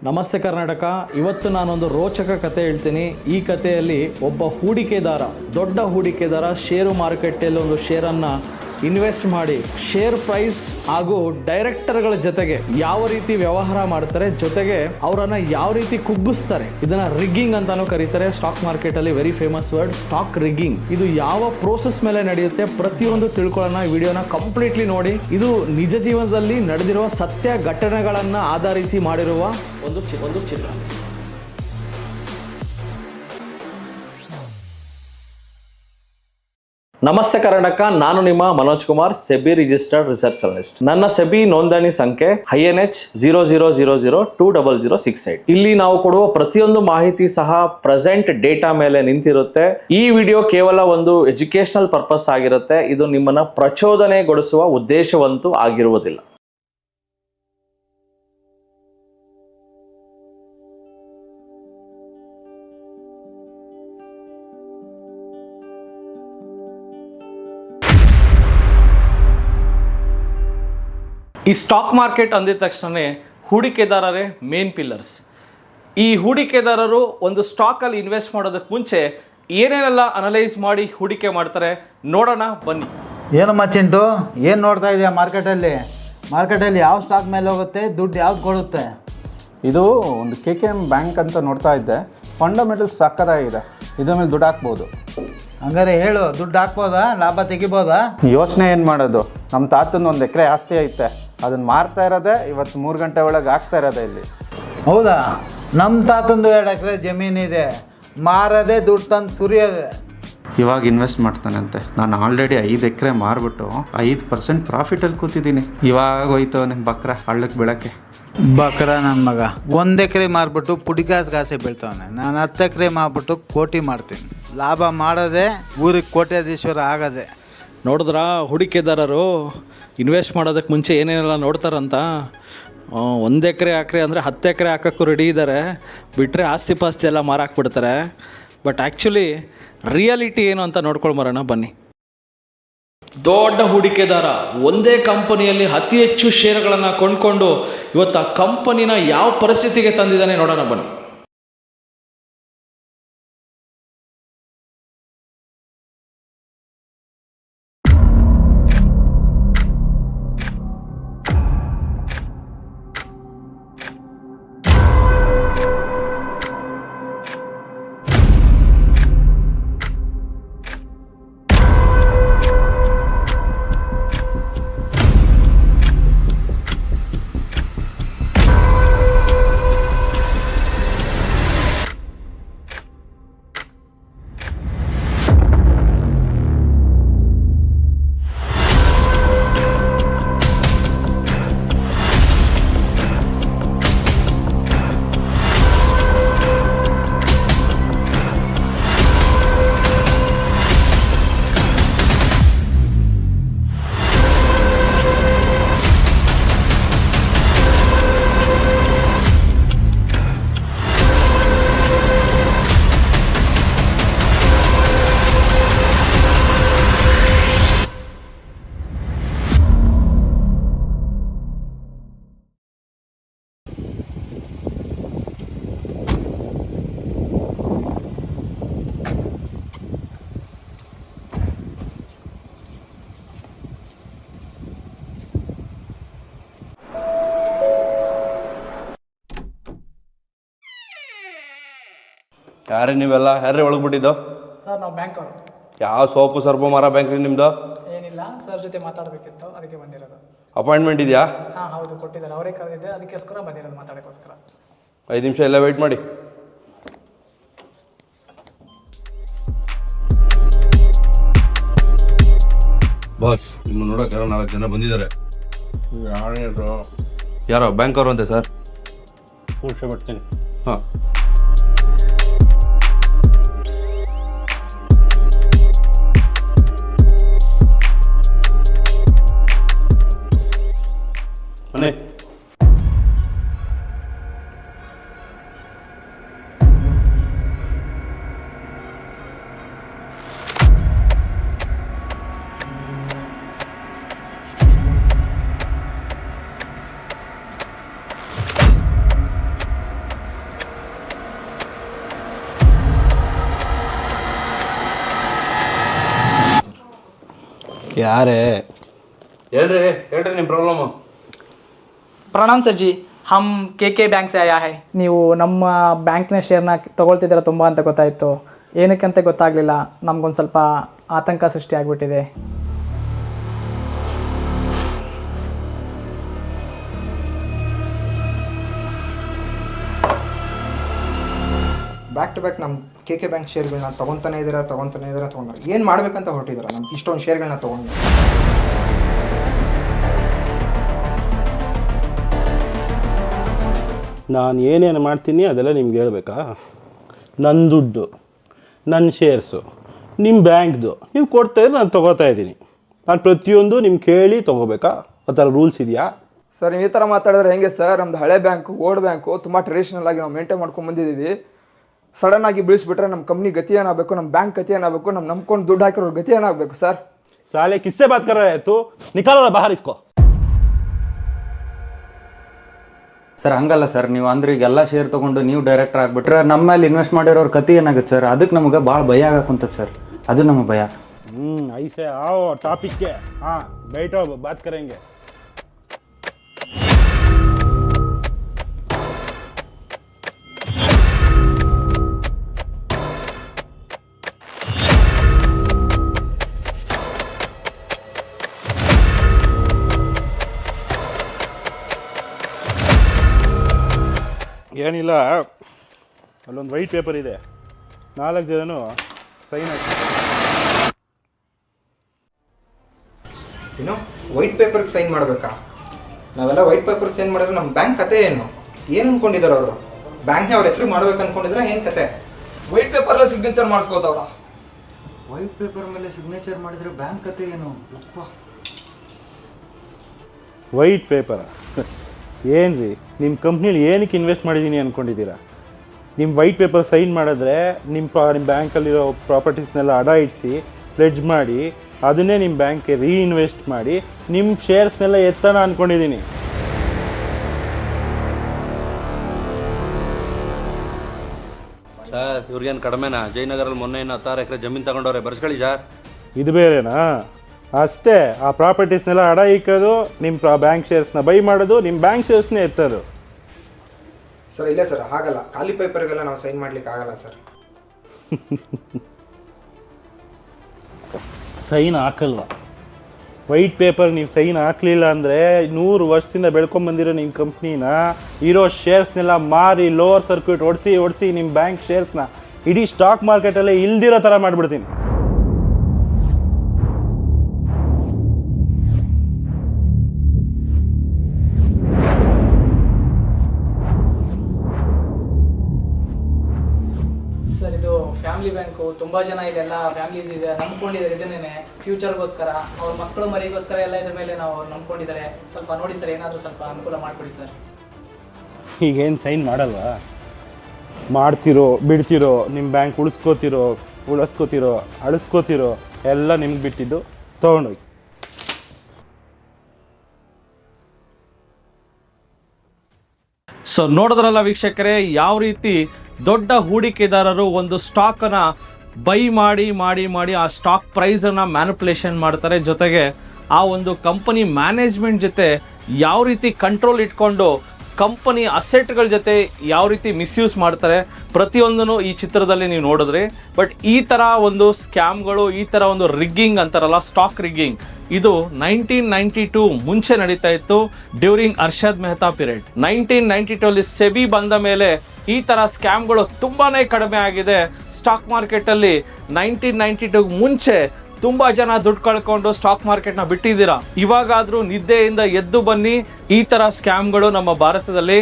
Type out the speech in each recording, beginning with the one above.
ನಮಸ್ತೆ ಕರ್ನಾಟಕ. ಇವತ್ತು ನಾನೊಂದು ರೋಚಕ ಕತೆ ಹೇಳ್ತೀನಿ. ಈ ಕಥೆಯಲ್ಲಿ ಒಬ್ಬ ಹೂಡಿಕೆದಾರ, ದೊಡ್ಡ ಹೂಡಿಕೆದಾರ ಷೇರು ಮಾರುಕಟ್ಟೆಯಲ್ಲಿ ಒಂದು ಶೇರನ್ನು ಇನ್ವೆಸ್ಟ್ ಮಾಡಿ ಶೇರ್ ಪ್ರೈಸ್ ಹಾಗೂ ಡೈರೆಕ್ಟರ್ಗಳ ಜೊತೆಗೆ ಯಾವ ರೀತಿ ವ್ಯವಹಾರ ಮಾಡ್ತಾರೆ, ಜೊತೆಗೆ ಅವರನ್ನು ಯಾವ ರೀತಿ ಕುಗ್ಗಿಸ್ತಾರೆ, ಇದನ್ನ ರಿಗ್ಗಿಂಗ್ ಅಂತಾನೂ ಕರೀತಾರೆ. ಸ್ಟಾಕ್ ಮಾರ್ಕೆಟ್ ಅಲ್ಲಿ very famous word stock rigging. ಇದು ಯಾವ ಪ್ರೋಸೆಸ್ ಮೇಲೆ ನಡೆಯುತ್ತೆ ಪ್ರತಿಯೊಂದು ತಿಳ್ಕೊಳ್ಳೋಣ. ವಿಡಿಯೋನ ಕಂಪ್ಲೀಟ್ಲಿ ನೋಡಿ. ಇದು ನಿಜ ಜೀವನದಲ್ಲಿ ನಡೆದಿರುವ ಸತ್ಯ ಘಟನೆಗಳನ್ನ ಆಧರಿಸಿ ಮಾಡಿರುವ ಒಂದು ಚಿತ್ರ. ನಮಸ್ತೆ ಕರ್ನಾಟಕ, ನಾನು ನಿಮ್ಮ Manoj Kumar, SEBI registered research analyst. ನನ್ನ ಸೆಬಿ ನೋಂದಣಿ ಸಂಖ್ಯೆ INH 00002068. ಇಲ್ಲಿ ನಾವು ಕೊಡುವ ಪ್ರತಿಯೊಂದು ಮಾಹಿತಿ ಸಹ ಪ್ರೆಸೆಂಟ್ ಡೇಟಾ ಮೇಲೆ ನಿಂತಿರುತ್ತೆ. ಈ ವಿಡಿಯೋ ಕೇವಲ ಒಂದು ಎಜುಕೇಶನಲ್ ಪರ್ಪಸ್ ಆಗಿರುತ್ತೆ. ಇದು ನಿಮ್ಮನ್ನ ಪ್ರಚೋದನೆಗೊಳಿಸುವ ಉದ್ದೇಶವಂತೂ ಆಗಿರುವುದಿಲ್ಲ. ಈ ಸ್ಟಾಕ್ ಮಾರ್ಕೆಟ್ ಅಂದಿದ ತಕ್ಷಣವೇ ಹೂಡಿಕೆದಾರರೇ ಮೇನ್ ಪಿಲ್ಲರ್ಸ್. ಈ ಹೂಡಿಕೆದಾರರು ಒಂದು ಸ್ಟಾಕಲ್ಲಿ ಇನ್ವೆಸ್ಟ್ ಮಾಡೋದಕ್ಕೆ ಮುಂಚೆ ಏನೇನೆಲ್ಲ ಅನಲೈಸ್ ಮಾಡಿ ಹೂಡಿಕೆ ಮಾಡ್ತಾರೆ ನೋಡೋಣ ಬನ್ನಿ. ಏನಮ್ಮ ಚಿಂಟು, ಏನು ನೋಡ್ತಾ ಇದೆಯಾ ಮಾರ್ಕೆಟಲ್ಲಿ ಯಾವ ಸ್ಟಾಕ್ ಮೇಲೆ ಹೋಗುತ್ತೆ, ದುಡ್ಡು ಯಾವ್ದು ಕೊಡುತ್ತೆ? ಇದು ಒಂದು KKM ಬ್ಯಾಂಕ್ ಅಂತ ನೋಡ್ತಾ ಇದ್ದೆ. ಫಂಡಮೆಂಟಲ್ಸ್ ಸಕ್ಕತ್ತಾಗಿದೆ, ಇದ್ರ ಮೇಲೆ ದುಡ್ಡು ಹಾಕ್ಬೋದು. ಹಂಗಾರೆ ಹೇಳು, ದುಡ್ಡು ಹಾಕ್ಬೋದಾ, ಲಾಭ ತೆಗಿಬೋದಾ? ಯೋಚನೆ ಏನು ಮಾಡೋದು? ನಮ್ಮ ತಾತನ 1 ಎಕರೆ ಆಸ್ತಿ ಐತೆ, ಅದನ್ನು ಮಾರ್ತಾ ಇರೋದೇ ಇವತ್ತು 3 ಗಂಟೆ ಒಳಗೆ ಆಗ್ತಾ ಇರೋದೇ ಇಲ್ಲಿ. ಹೌದಾ? ನಮ್ಮ ತಾತಂದು 2 ಎಕರೆ ಜಮೀನಿದೆ, ಮಾರದೆ ದುಡ್ಡು ತಂದು ಸುರಿಯೋದೆ. ಇವಾಗ ಇನ್ವೆಸ್ಟ್ ಮಾಡ್ತಾನಂತೆ. ನಾನು ಆಲ್ರೆಡಿ 5 ಎಕರೆ ಮಾರ್ಬಿಟ್ಟು 5% ಪ್ರಾಫಿಟಲ್ಲಿ ಕೂತಿದ್ದೀನಿ. ಇವಾಗ ಹೋಯ್ತು ನಿಮ್ಮ ಬಕ್ರ ಹಳ್ಳಕ್ಕೆ ಬೀಳಕ್ಕೆ. ಬಕ್ರ ನನ್ನ ಮಗ 1 ಎಕರೆ ಮಾರ್ಬಿಟ್ಟು ಪುಡಿಕಾಸು ಬೀಳ್ತಾವನೆ. ನಾನು 10 ಎಕರೆ ಮಾರ್ಬಿಟ್ಟು ಕೋಟಿ ಮಾಡ್ತೀನಿ. ಲಾಭ ಮಾಡೋದೆ ಊರಿಗೆ ಕೋಟ್ಯಾಧೀಶ್ವರ ಆಗದೆ. ನೋಡಿದ್ರ ಹೂಡಿಕೆದಾರರು ಇನ್ವೆಸ್ಟ್ ಮಾಡೋದಕ್ಕೆ ಮುಂಚೆ ಏನೇನೆಲ್ಲ ನೋಡ್ತಾರಂತ. 1 ಎಕರೆ ಅಂದರೆ 10 ಎಕರೆ ಹಾಕೋಕ್ಕೂ ರೆಡಿ ಇದ್ದಾರೆ. ಬಿಟ್ಟರೆ ಆಸ್ತಿ ಪಾಸ್ತಿ ಎಲ್ಲ ಮಾರಾಕ್ಬಿಡ್ತಾರೆ. ಬಟ್ ಆ್ಯಕ್ಚುಲಿ ರಿಯಾಲಿಟಿ ಏನು ಅಂತ ನೋಡ್ಕೊಂಡು ಬರೋಣ ಬನ್ನಿ. ದೊಡ್ಡ ಹೂಡಿಕೆದಾರ ಒಂದೇ ಕಂಪನಿಯಲ್ಲಿ ಅತಿ ಹೆಚ್ಚು ಷೇರುಗಳನ್ನು ಕೊಂಡ್ಕೊಂಡು ಇವತ್ತು ಆ ಕಂಪನಿನ ಯಾವ ಪರಿಸ್ಥಿತಿಗೆ ತಂದಿದ್ದಾನೆ ನೋಡೋಣ ಬನ್ನಿ. ಯಾರೇ ನೀವೆಲ್ಲ ಯಾರೇ ಒಳಗ್ಬಿಟ್ಟಿದ್ದು? ಸರ್ ನಾವು ಬ್ಯಾಂಕ್ ಅವರು. ಯಾವ ಸೋಪು ಸರ್ಪು ಮಾರ ಬ್ಯಾಂಕ್ ರೀ ನಿಮ್ಮದು? ಏನಿಲ್ಲ ಸರ್, ಜೊತೆ ಮಾತಾಡಬೇಕಿತ್ತು, ಅದಕ್ಕೆ ಬಂದಿರೋದು. ಅಪಾಯಿಂಟ್ಮೆಂಟ್ ಇದೆಯಾ? ಹಾಂ ಹೌದು, ಕೊಟ್ಟಿದ್ದಾರೆ, ಅವರೇ ಕರೆದಿದ್ದೆ, ಅದಕ್ಕೋಸ್ಕರ ಬಂದಿರೋದು, ಮಾತಾಡೋಕ್ಕೋಸ್ಕರ. 5 ನಿಮಿಷ ಎಲ್ಲ ವೆಯ್ಟ್ ಮಾಡಿ. ಬಾಸ್, ನಿಮ್ಮ ನೋಡೋಕೆ ಯಾರೋ 4 ಜನ ಬಂದಿದ್ದಾರೆ. ಯಾರೋ ಬ್ಯಾಂಕ್ ಅವರು ಅಂತೆ ಸರ್. ಬಿಡ್ತೀನಿ. ಹಾಂ. ಮನೆ ಯಾರೇ ಹೇಳ್ರಿ ನಿಮ್ಮ ಪ್ರಾಬ್ಲಮ್. प्रणाम सर जी, हम के बैंक से आया है. ನೀವು ನಮ್ಮ ಬ್ಯಾಂಕ್ನ ಶೇರ್ನ ತೊಗೊಳ್ತಿದ್ದೀರ ತುಂಬ ಅಂತ ಗೊತ್ತಾಯಿತು. ಏನಕ್ಕಂತ ಗೊತ್ತಾಗಲಿಲ್ಲ. ನಮಗೊಂದು ಸ್ವಲ್ಪ ಆತಂಕ ಸೃಷ್ಟಿ ಆಗಿಬಿಟ್ಟಿದೆ. ಬ್ಯಾಕ್ ಟು ಬ್ಯಾಕ್ ನಮ್ಮ ಕೆ ಬ್ಯಾಂಕ್ ಶೇರ್ಗಳನ್ನ ತೊಗೊತಾನೆ ಇದ್ದೀರಾ ತೊಗೊಂಡು ಏನು ಮಾಡಬೇಕಂತ ಹೊರಟಿದ್ದೀರಾ? ನಮ್ಗೆ ಇಷ್ಟೊಂದು ಶೇರ್ಗಳನ್ನ ತೊಗೊಂಡು ನಾನು ಏನೇನು ಮಾಡ್ತೀನಿ ಅದೆಲ್ಲ ನಿಮ್ಗೆ ಹೇಳ್ಬೇಕಾ? ನನ್ನ ದುಡ್ಡು, ನನ್ನ ಶೇರ್ಸು, ನಿಮ್ಮ ಬ್ಯಾಂಕ್ದು ನೀವು ಕೊಡ್ತಾ ಇದ್ರೆ ನಾನು ತೊಗೋತಾ ಇದ್ದೀನಿ. ನಾನು ಪ್ರತಿಯೊಂದು ನಿಮ್ಗೆ ಕೇಳಿ ತೊಗೋಬೇಕಾ? ಆ ಥರ ರೂಲ್ಸ್ ಇದೆಯಾ? ಸರ್ ಈ ಥರ ಮಾತಾಡಿದ್ರೆ ಹೆಂಗೆ ಸರ್? ನಮ್ಮದು ಹಳೆ ಬ್ಯಾಂಕು, ಓಲ್ಡ್ ಬ್ಯಾಂಕು ತುಂಬ ಟ್ರೆಡಿಷ್ನಲ್ ಆಗಿ ನಾವು ಮೇಂಟೈನ್ ಮಾಡ್ಕೊಂಡು ಬಂದಿದ್ದೀವಿ. ಸಡನ್ ಆಗಿ ಬೀಳಿಸ್ಬಿಟ್ರೆ ನಮ್ಮ ಕಂಪ್ನಿ ಗತಿ ಏನಾಗಬೇಕು, ನಮ್ಮ ಬ್ಯಾಂಕ್ ಗತಿ ಏನಾಗಬೇಕು, ನಮ್ಮ ನಂಬ್ಕೊಂಡು ದುಡ್ಡು ಹಾಕಿರೋ ಗತಿ ಏನಾಗಬೇಕು ಸರ್? ಸಾಲೆ ಕಿಸ್ಸೆ ಬಾತ್ ಕರ ಆಯಿತು, ನಿಕಾಲ ಬಾಹರ್ ಇಸ್ಕೋ. ಸರ್ ಹಂಗಲ್ಲ ಸರ್, ನೀವು ಅಂದ್ರೆ ಈಗೆಲ್ಲ ಶೇರ್ ತೊಗೊಂಡು ನೀವು ಡೈರೆಕ್ಟರ್ ಆಗಿಬಿಟ್ರೆ ನಮ್ಮ ಮೇಲೆ ಇನ್ವೆಸ್ಟ್ ಮಾಡಿರೋರ ಕತೆ ಏನಾಗುತ್ತೆ ಸರ್? ಅದಕ್ಕೆ ನಮಗೆ ಭಾಳ ಭಯ ಆಗಕ್ಕಂತದ ಸರ್, ಅದು ನಮಗೆ ಭಯ. ಐಸೆ आओ टॉपिक के, हाँ बैठो बात करेंगे. ಏನಿಲ್ಲ, ಅಲ್ಲೊಂದು ವೈಟ್ ಪೇಪರ್ ಇದೆ, 4 ಜನನು ಸೈನ್ ಹಾಕಿ. ಏನು ವೈಟ್ ಪೇಪರ್ಗೆ ಸೈನ್ ಮಾಡಬೇಕಾ? ನಾವೆಲ್ಲ ವೈಟ್ ಪೇಪರ್ ಸೈನ್ ಮಾಡಿದ್ರೆ ನಮ್ಮ ಬ್ಯಾಂಕ್ ಕತೆ ಏನು ಅಂದ್ಕೊಂಡಿದ್ದಾರೆ ಅವರು? ಬ್ಯಾಂಕ್ನ ಅವ್ರ ಹೆಸರು ಮಾಡ್ಬೇಕು ಅಂದ್ಕೊಂಡಿದ್ರೆ ಏನು ಕತೆ? ವೈಟ್ ಪೇಪರ್ಲ್ಲ ಸಿಗ್ನೇಚರ್ ಮಾಡಿಸ್ಕೋತಾವ್ರ. ವೈಟ್ ಪೇಪರ್ ಮೇಲೆ ಸಿಗ್ನೇಚರ್ ಮಾಡಿದರೆ ಬ್ಯಾಂಕ್ ಕತೆ ಏನು? ವೈಟ್ ಪೇಪರ್ ಏನು ರೀ? ನಿಮ್ಮ ಕಂಪ್ನೀಲಿ ಏನಕ್ಕೆ ಇನ್ವೆಸ್ಟ್ ಮಾಡಿದ್ದೀನಿ ಅಂದ್ಕೊಂಡಿದ್ದೀರಾ? ನಿಮ್ಮ ವೈಟ್ ಪೇಪರ್ ಸೈನ್ ಮಾಡಿದ್ರೆ ನಿಮ್ಮ ಬ್ಯಾಂಕಲ್ಲಿರೋ ಪ್ರಾಪರ್ಟೀಸ್ನೆಲ್ಲ ಅಡ ಇಡಿಸಿ ಪ್ಲೆಡ್ಜ್ ಮಾಡಿ ಅದನ್ನೇ ನಿಮ್ಮ ಬ್ಯಾಂಕ್ಗೆ ರೀಇನ್ವೆಸ್ಟ್ ಮಾಡಿ ನಿಮ್ಮ ಶೇರ್ಸ್ನೆಲ್ಲ ಎತ್ತೋಣ ಅಂದ್ಕೊಂಡಿದ್ದೀನಿ. ಸರ್ ಇವ್ರಿಗೇನು ಕಡಿಮೆನಾ? ಜಯನಗರಲ್ಲಿ ಮೊನ್ನೆ 16 ಎಕರೆ ಜಮೀನು ತಗೊಂಡವ್ರೆ, ಬರ್ಸ್ಕೊಳ್ಳಿ ಸರ್. ಇದು ಬೇರೆನಾ? ಅಷ್ಟೇ, ಆ ಪ್ರಾಪರ್ಟೀಸ್ನೆಲ್ಲ ಅಡ ಇಕ್ಕೋದು, ನಿಮ್ಮ ಬ್ಯಾಂಕ್ ಶೇರ್ಸ್ನ ಬೈ ಮಾಡೋದು, ನಿಮ್ಮ ಬ್ಯಾಂಕ್ ಶೇರ್ಸ್ನೇ ಎತ್ತೋದು. ಸರ್ ಇಲ್ಲ ಸರ್, ಹಾಗಲ್ಲ. ಖಾಲಿ ಪೇಪರ್ಗೆಲ್ಲ ನಾವು ಸೈನ್ ಮಾಡ್ಲಿಕ್ಕೆ ಆಗಲ್ಲ ಸರ್. ಸೈನ್ ಹಾಕಲ್ವಾ? ವೈಟ್ ಪೇಪರ್ ನೀವು ಸೈನ್ ಹಾಕಲಿಲ್ಲ ಅಂದರೆ 100 ವರ್ಷದಿಂದ ಬೆಳ್ಕೊಂಬಂದಿರೋ ನಿಮ್ಮ ಕಂಪ್ನಿನ ಇರೋ ಶೇರ್ಸ್ನೆಲ್ಲ ಮಾರಿ ಲೋವರ್ ಸರ್ಕ್ಯೂಟ್ ಓಡಿಸಿ ನಿಮ್ಮ ಬ್ಯಾಂಕ್ ಶೇರ್ಸ್ನ ಇಡೀ ಸ್ಟಾಕ್ ಮಾರ್ಕೆಟಲ್ಲೇ ಇಲ್ದಿರೋ ಥರ ಮಾಡಿಬಿಡ್ತೀನಿ. ಸರ್ ಇದು ಫ್ಯಾಮಿಲಿ ಬ್ಯಾಂಕು, ತುಂಬ ಜನ ಇದೆಲ್ಲ ಫ್ಯಾಮಿಲೀಸ್ ಇದೆ ನಂಬ್ಕೊಂಡಿದ್ದಾರೆ ಇದನ್ನೇ ಫ್ಯೂಚರ್ಗೋಸ್ಕರ, ಅವ್ರ ಮಕ್ಕಳು ಮರಿಗೋಸ್ಕರ ಎಲ್ಲ ಇದ್ರ ಮೇಲೆ ನಾವು ನಂಬ್ಕೊಂಡಿದ್ದಾರೆ. ಸ್ವಲ್ಪ ನೋಡಿ ಸರ್, ಏನಾದರೂ ಸ್ವಲ್ಪ ಅನುಕೂಲ ಮಾಡಿಕೊಡಿ ಸರ್. ಈಗೇನು ಸೈನ್ ಮಾಡಲ್ವಾ? ಮಾಡ್ತಿರೋ ಬಿಡ್ತಿರೋ, ನಿಮ್ಮ ಬ್ಯಾಂಕ್ ಉಳಿಸ್ಕೋತಿರೋ ಅಳಿಸ್ಕೋತಿರೋ ಎಲ್ಲ ನಿಮ್ಗೆ ಬಿಟ್ಟಿದ್ದು, ತೊಗೊಂಡೋಗಿ. ಸೊ ನೋಡಿದ್ರಲ್ಲ ವೀಕ್ಷಕರೇ, ಯಾವ ರೀತಿ ದೊಡ್ಡ ಹೂಡಿಕೆದಾರರು ಒಂದು ಸ್ಟಾಕನ್ನು ಬೈ ಮಾಡಿ ಆ ಸ್ಟಾಕ್ ಪ್ರೈಸನ್ನು ಮ್ಯಾನಿಪುಲೇಷನ್ ಮಾಡ್ತಾರೆ. ಜೊತೆಗೆ ಆ ಒಂದು ಕಂಪನಿ ಮ್ಯಾನೇಜ್ಮೆಂಟ್ ಜೊತೆ ಯಾವ ರೀತಿ ಕಂಟ್ರೋಲ್ ಇಟ್ಕೊಂಡು ಕಂಪನಿ ಅಸೆಟ್ಗಳ ಜೊತೆ ಯಾವ ರೀತಿ ಮಿಸ್ಯೂಸ್ ಮಾಡ್ತಾರೆ ಪ್ರತಿಯೊಂದನ್ನು ಈ ಚಿತ್ರದಲ್ಲಿ ನೀವು ನೋಡಿದ್ರಿ. ಬಟ್ ಈ ಥರ ಒಂದು ಸ್ಕ್ಯಾಮ್ಗಳು, ಈ ಥರ ಒಂದು ರಿಗ್ಗಿಂಗ್ ಅಂತಾರಲ್ಲ, ಸ್ಟಾಕ್ ರಿಗ್ಗಿಂಗ್, ಇದು 1992 ಮುಂಚೆ ನಡೀತಾ ಇತ್ತು, during Arshad Mehta period. 1992 SEBI ಬಂದ ಮೇಲೆ ಈ ಥರ ಸ್ಕ್ಯಾಮ್ಗಳು ತುಂಬಾ ಕಡಿಮೆ ಆಗಿದೆ. ಸ್ಟಾಕ್ ಮಾರ್ಕೆಟಲ್ಲಿ 1992 ಮುಂಚೆ ತುಂಬ ಜನ ದುಡ್ಡು ಕಳ್ಕೊಂಡು ಸ್ಟಾಕ್ ಮಾರ್ಕೆಟ್ನ ಬಿಟ್ಟಿದ್ದೀರಾ. ಇವಾಗಾದರೂ ನಿದ್ದೆಯಿಂದ ಎದ್ದು ಬನ್ನಿ. ಈ ಥರ ಸ್ಕ್ಯಾಮ್ಗಳು ನಮ್ಮ ಭಾರತದಲ್ಲಿ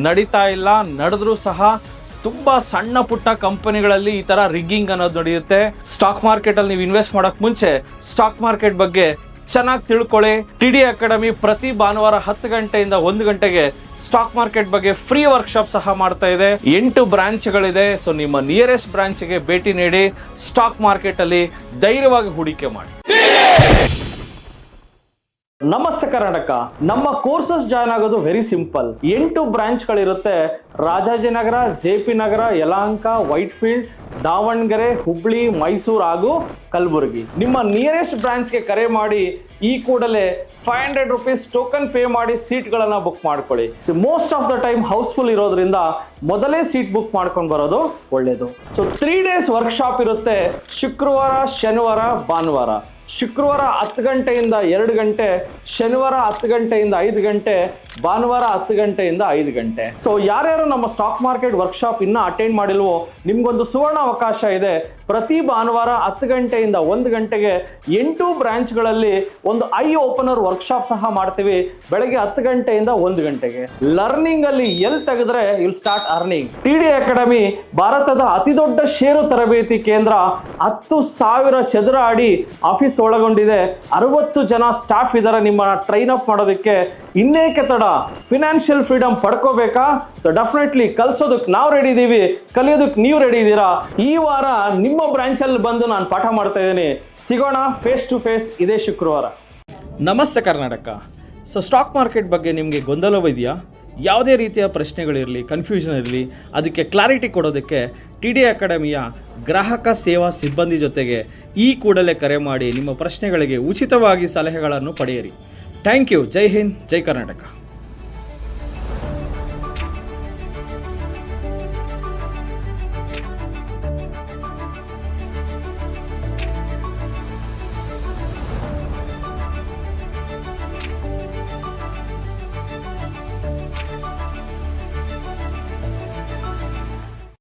ನಡೀತಾ ಇಲ್ಲ. ನಡೆದ್ರೂ ಸಹ ತುಂಬ ಸಣ್ಣ ಪುಟ್ಟ ಕಂಪನಿಗಳಲ್ಲಿ ಈ ಥರ ರಿಗ್ಗಿಂಗ್ ಅನ್ನೋದು ನಡೆಯುತ್ತೆ. ಸ್ಟಾಕ್ ಮಾರ್ಕೆಟಲ್ಲಿ ನೀವು ಇನ್ವೆಸ್ಟ್ ಮಾಡೋಕ್ಕೆ ಮುಂಚೆ ಸ್ಟಾಕ್ ಮಾರ್ಕೆಟ್ ಬಗ್ಗೆ ಚೆನ್ನಾಗಿ ತಿಳ್ಕೊಳ್ಳಿ. TD ಅಕಾಡೆಮಿ ಪ್ರತಿ ಭಾನುವಾರ 10 ಗಂಟೆಯಿಂದ 1 ಗಂಟೆಗೆ ಸ್ಟಾಕ್ ಮಾರ್ಕೆಟ್ ಬಗ್ಗೆ ಫ್ರೀ ವರ್ಕ್ಶಾಪ್ ಸಹ ಮಾಡ್ತಾ ಇದೆ. 8 ಬ್ರಾಂಚ್ಗಳಿದೆ. ಸೊ ನಿಮ್ಮ ನಿಯರೆಸ್ಟ್ ಬ್ರಾಂಚ್ಗೆ ಭೇಟಿ ನೀಡಿ ಸ್ಟಾಕ್ ಮಾರ್ಕೆಟಲ್ಲಿ ಧೈರ್ಯವಾಗಿ ಹೂಡಿಕೆ ಮಾಡಿ. ನಮಸ್ತೆ ಕರ್ನಾಟಕ. ನಮ್ಮ ಕೋರ್ಸಸ್ ಜಾಯ್ನ್ ಆಗೋದು ವೆರಿ ಸಿಂಪಲ್. 8 ಬ್ರಾಂಚ್ಗಳಿರುತ್ತೆ. ರಾಜಾಜಿನಗರ, JP ನಗರ, ಯಲಹಂಕ, ವೈಟ್ಫೀಲ್ಡ್, ದಾವಣಗೆರೆ, ಹುಬ್ಳಿ, ಮೈಸೂರು ಹಾಗೂ ಕಲಬುರಗಿ. ನಿಮ್ಮ ನಿಯರೆಸ್ಟ್ ಬ್ರಾಂಚ್ಗೆ ಕರೆ ಮಾಡಿ ಈ ಕೂಡಲೇ 500 ರುಪೀಸ್ ಟೋಕನ್ ಪೇ ಮಾಡಿ ಸೀಟ್ಗಳನ್ನು ಬುಕ್ ಮಾಡ್ಕೊಳ್ಳಿ. Most of the time houseful ಇರೋದ್ರಿಂದ ಮೊದಲೇ ಸೀಟ್ ಬುಕ್ ಮಾಡ್ಕೊಂಡು ಬರೋದು ಒಳ್ಳೇದು. ಸೊ 3 days ವರ್ಕ್ಶಾಪ್ ಇರುತ್ತೆ. ಶುಕ್ರವಾರ, ಶನಿವಾರ, ಭಾನುವಾರ. ಶುಕ್ರವಾರ 10 ಗಂಟೆಯಿಂದ 2 ಗಂಟೆ, ಶನಿವಾರ 10 ಗಂಟೆಯಿಂದ 5 ಗಂಟೆ, ಭಾನುವಾರ 10 ಗಂಟೆಯಿಂದ 5 ಗಂಟೆ. ಸೊ ಯಾರ್ಯಾರು ನಮ್ಮ ಸ್ಟಾಕ್ ಮಾರ್ಕೆಟ್ ವರ್ಕ್ಶಾಪ್ ಇನ್ನೂ ಅಟೆಂಡ್ ಮಾಡಿಲ್ವೋ ನಿಮ್ಗೊಂದು ಸುವರ್ಣ ಅವಕಾಶ ಇದೆ. ಪ್ರತಿ ಭಾನುವಾರ 10 ಗಂಟೆಯಿಂದ 1 ಗಂಟೆಗೆ 8 ಬ್ರಾಂಚ್ಗಳಲ್ಲಿ ಒಂದು ಐ ಓಪನರ್ ವರ್ಕ್ಶಾಪ್ ಸಹ ಮಾಡ್ತೀವಿ. ಬೆಳಗ್ಗೆ 10 ಗಂಟೆಯಿಂದ 1 ಗಂಟೆಗೆ. ಲರ್ನಿಂಗ್ ಅಲ್ಲಿ ಎಲ್ಲಿ ತೆಗೆದ್ರೆ will start earning. TD academy ಭಾರತದ ಅತಿ ದೊಡ್ಡ ಷೇರು ತರಬೇತಿ ಕೇಂದ್ರ. 10,000 ಚದರ ಅಡಿ ಆಫೀಸ್ ಒಳಗೊಂಡಿದೆ. 60 ಜನ ಸ್ಟಾಫ್ ಇದ್ದಾರೆ ನಿಮ್ಮ ಟ್ರೈನ್ ಅಪ್ ಮಾಡೋದಕ್ಕೆ. ಇನ್ನೇಕೆ ತಡ? ಫಿನಾನ್ಷಿಯಲ್ ಫ್ರೀಡಮ್ ಪಡ್ಕೋಬೇಕಾ? ಸೊ ಡೆಫಿನೆಟ್ಲಿ ಕಲಿಸೋದಕ್ಕೆ ನಾವು ರೆಡಿ ಇದ್ದೀವಿ, ಕಲಿಯೋದಕ್ಕೆ ನೀವು ರೆಡಿ ಇದ್ದೀರಾ? ಈ ವಾರ ನಿಮ್ಮ ಬ್ರಾಂಚಲ್ಲಿ ಬಂದು ನಾನು ಪಾಠ ಮಾಡ್ತಾ ಇದ್ದೀನಿ. ಸಿಗೋಣ ಫೇಸ್ ಟು ಫೇಸ್ ಇದೇ ಶುಕ್ರವಾರ. ನಮಸ್ತೆ ಕರ್ನಾಟಕ. ಸೊ ಸ್ಟಾಕ್ ಮಾರ್ಕೆಟ್ ಬಗ್ಗೆ ನಿಮಗೆ ಗೊಂದಲವಿದೆಯಾ? ಯಾವುದೇ ರೀತಿಯ ಪ್ರಶ್ನೆಗಳಿರಲಿ, ಕನ್ಫ್ಯೂಷನ್ ಇರಲಿ, ಅದಕ್ಕೆ ಕ್ಲಾರಿಟಿ ಕೊಡೋದಕ್ಕೆ TD ಅಕಾಡೆಮಿಯ ಗ್ರಾಹಕ ಸೇವಾ ಸಿಬ್ಬಂದಿ ಜೊತೆಗೆ ಈ ಕೂಡಲೇ ಕರೆ ಮಾಡಿ ನಿಮ್ಮ ಪ್ರಶ್ನೆಗಳಿಗೆ ಉಚಿತವಾಗಿ ಸಲಹೆಗಳನ್ನು ಪಡೆಯಿರಿ. Thank you. ಜೈ ಹಿಂದ್, ಜೈ ಕರ್ನಾಟಕ.